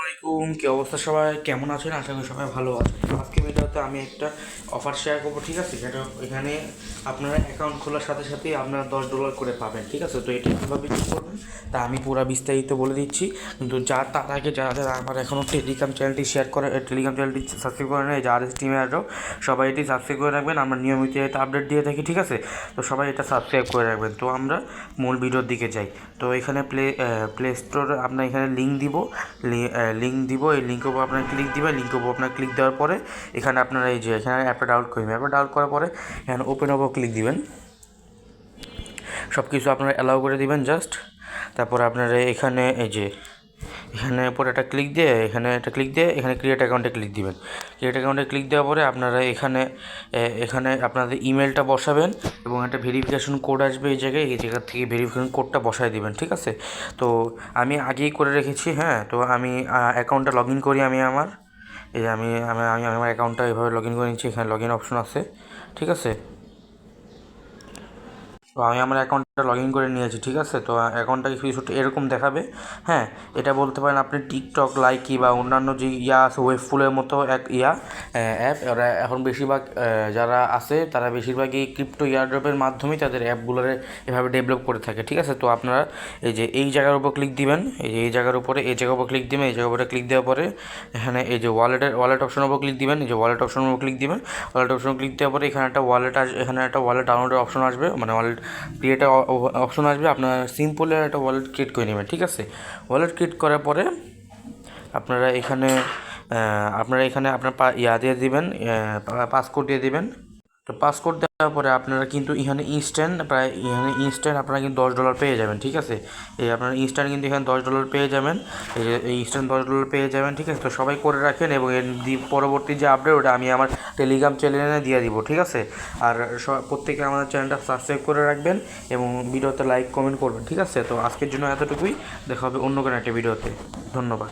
আলাইকুম, কি অবস্থা? সবাই কেমন আছেন? আশা করি সবাই ভালো আছেন। তো আজকে ভিডিওতে আমি একটা অফার শেয়ার করবো, ঠিক আছে? যেটা এখানে আপনারা অ্যাকাউন্ট খোলার সাথে সাথেই আপনারা $10 করে পাবেন, ঠিক আছে? তো এটা কীভাবে কী করবেন তা আমি পুরো বিস্তারিত বলে দিচ্ছি। কিন্তু তার আগে যারা যারা আমার এখনও টেলিগ্রাম চ্যানেলটি শেয়ার করে, টেলিগ্রাম চ্যানেলটি সাবস্ক্রাইব করে নেয়, যারা টিমে আরও সবাই এটি সাবস্ক্রাইব করে রাখবেন। আমরা নিয়মিত এটা আপডেট দিয়ে থাকি, ঠিক আছে? তো সবাই এটা সাবস্ক্রাইব করে রাখবেন। তো আমরা মূল ভিডিওর দিকে যাই। তো এখানে প্লে স্টোরে আপনার এখানে লিঙ্ক দিব, এই লিঙ্কের উপর আপনার ক্লিক দিবেন। লিঙ্কের উপর আপনার ক্লিক দেওয়ার পরে এখানে আপনারা এই যে এখানে অ্যাপটা ডাউনলোড করবেন। অ্যাপটা ডাউনলোড করার পরে এখানে ওপেন ওপর ক্লিক দিবেন। সব কিছু আপনারা অ্যালাউ করে দিবেন জাস্ট। তারপর আপনারা এখানে এই যে এখানে উপরে একটা ক্লিক দিয়ে এখানে ক্রিয়েট অ্যাকাউন্টে ক্লিক দিবেন। ক্রিয়েট অ্যাকাউন্টে ক্লিক দেওয়ার পরে আপনারা এখানে আপনাদের ইমেলটা বসাবেন এবং একটা ভেরিফিকেশন কোড আসবে। এই জায়গা থেকে ভেরিফিকেশন কোডটা বসায় দিবেন, ঠিক আছে? তো আমি আগেই করে রেখেছি, হ্যাঁ। তো আমি অ্যাকাউন্টটা লগ ইন করি। আমার এই যে আমি আমি আমি আমার অ্যাকাউন্টটা এভাবে লগ ইন করে নিচ্ছি। এখানে লগ ইন অপশন আছে, ঠিক আছে? তো আমি আমার অ্যাকাউন্টটা লগ ইন করে নিয়েছি, ঠিক আছে? তো অ্যাকাউন্টটা কিছু এরকম দেখাবে, হ্যাঁ। এটা বলতে পারেন আপনি টিকটক, লাইকি বা অন্যান্য যে আছে ওয়েবফুলের মতো এক অ্যাপ। ওরা এখন বেশিরভাগ যারা আছে তারা বেশিরভাগই ক্রিপ্টো ইয়ারড্রপের মাধ্যমেই তাদের অ্যাপগুলোরে এভাবে ডেভেলপ করে থাকে, ঠিক আছে? তো আপনারা এই জায়গার উপর ক্লিক দিবেন। এই জায়গার উপরে ক্লিক দিবেন। এই জায়গার উপরে ক্লিক দেওয়ার পরে এখানে এই যে ওয়ালেট অপশনের উপর ক্লিক দিবেন। এই যে ওয়ালেট অপশনের উপর ক্লিক দিবেন। ওয়ালেট অপশন ক্লিক দেওয়ার পরে এখানে একটা ওয়ালেট ডাউনলোডের অপশন আসবে, মানে ওয়ালেট ক্রিয়েট অপশন আসবে। আপনার সিম্পল একটা ওয়ালেট ক্রিয়েট করে নেবেন, ঠিক আছে? ওয়ালেট ক্রিয়েট করার পরে আপনারা এখানে আপনার দিয়ে দিবেন, পাসকোড দিয়ে দিবেন। তো পাসকোড দেওয়ার পরে আপনারা কিন্তু এখানে ইনস্ট্যান্ট আপনারা কিন্তু $10 পেয়ে যাবেন, ঠিক আছে? আপনারা ইনস্ট্যান্ট কিন্তু এখানে $10 পেয়ে যাবেন। এই ইনস্ট্যান্ট $10 পেয়ে যাবেন, ঠিক আছে? তো সবাই করে রাখেন এবং এর পরবর্তী যে আপডেট ওটা আমি আমার টেলিগ্রাম চ্যানেলে দিয়ে দিব, ঠিক আছে? আর প্রত্যেকে আমাদের চ্যানেলটা সাবস্ক্রাইব করে রাখবেন এবং ভিডিওতে লাইক কমেন্ট করবেন, ঠিক আছে? তো আজকের জন্য এতটুকুই। দেখা হবে অন্য কোনো একটা ভিডিওতে। ধন্যবাদ।